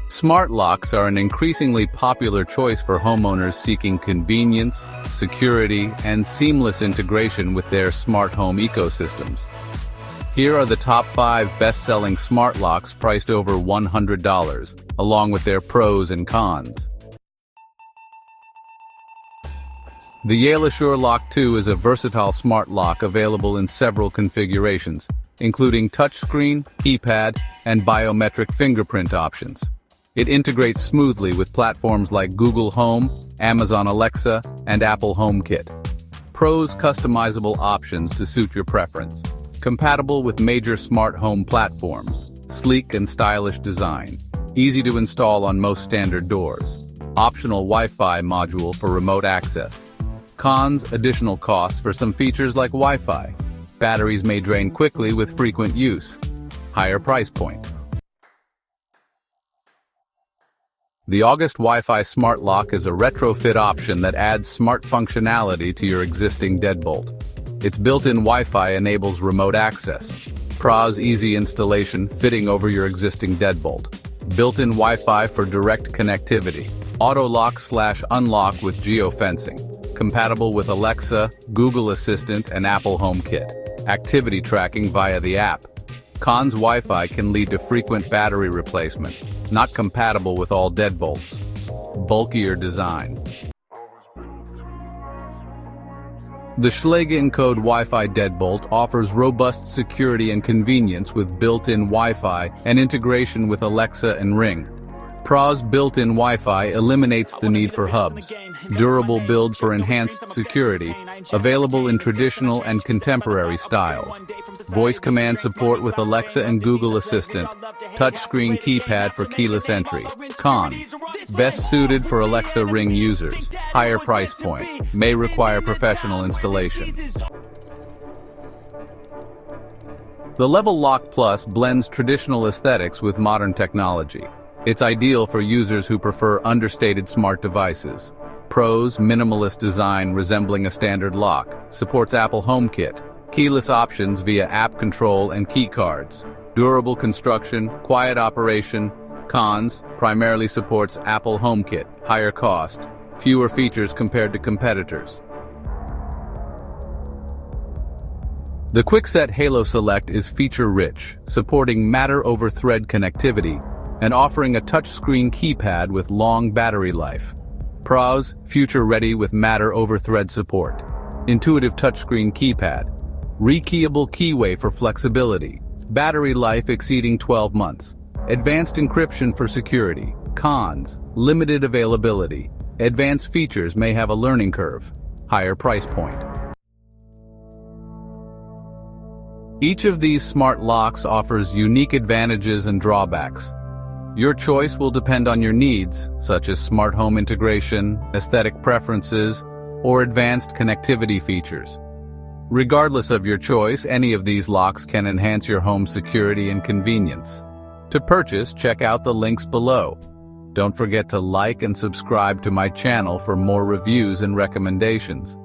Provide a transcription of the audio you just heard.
Smart locks are an increasingly popular choice for homeowners seeking convenience, security, and seamless integration with their smart home ecosystems. Here are the top 5 best-selling smart locks priced over $100, along with their pros and cons. The Yale Assure Lock 2 is a versatile smart lock available in several configurations, including touchscreen, keypad, and biometric fingerprint options. It integrates smoothly with platforms like Google Home, Amazon Alexa, and Apple HomeKit. Pros: customizable options to suit your preference. Compatible with major smart home platforms. Sleek and stylish design. Easy to install on most standard doors. Optional Wi-Fi module for remote access. Cons: additional costs for some features like Wi-Fi. Batteries may drain quickly with frequent use. Higher price point. The August Wi-Fi Smart Lock is a retrofit option that adds smart functionality to your existing deadbolt. Its built-in Wi-Fi enables remote access. Pros: easy installation, fitting over your existing deadbolt. Built-in Wi-Fi for direct connectivity. Auto lock/unlock with geofencing. Compatible with Alexa, Google Assistant, and Apple HomeKit. Activity tracking via the app. Cons: Wi-Fi can lead to frequent battery replacement. Not compatible with all deadbolts. Bulkier design. The Schlage Encode Wi-Fi deadbolt offers robust security and convenience with built-in Wi-Fi and integration with Alexa and Ring. Pros: built-in Wi-Fi eliminates the need for hubs. Durable build for enhanced security, available in traditional and contemporary styles. Voice command support with Alexa and Google Assistant. Touchscreen keypad for keyless entry. Cons: best suited for Alexa Ring users. Higher price point. May require professional installation. The Level Lock Plus blends traditional aesthetics with modern technology. It's ideal for users who prefer understated smart devices. Pros: minimalist design resembling a standard lock. Supports Apple HomeKit. Keyless options via app control and key cards. Durable construction, quiet operation. Cons: primarily supports Apple HomeKit. Higher cost. Fewer features compared to competitors. The Kwikset Halo Select is feature-rich, supporting Matter-over-Thread connectivity and offering a touchscreen keypad with long battery life. Pros: future-ready with Matter-over-Thread support. Intuitive touchscreen keypad. Rekeyable keyway for flexibility. Battery life exceeding 12 months. Advanced encryption for security. Cons: limited availability. Advanced features may have a learning curve. Higher price point. Each of these smart locks offers unique advantages and drawbacks. Your choice will depend on your needs, such as smart home integration, aesthetic preferences, or advanced connectivity features. Regardless of your choice, any of these locks can enhance your home security and convenience. To purchase, check out the links below. Don't forget to like and subscribe to my channel for more reviews and recommendations.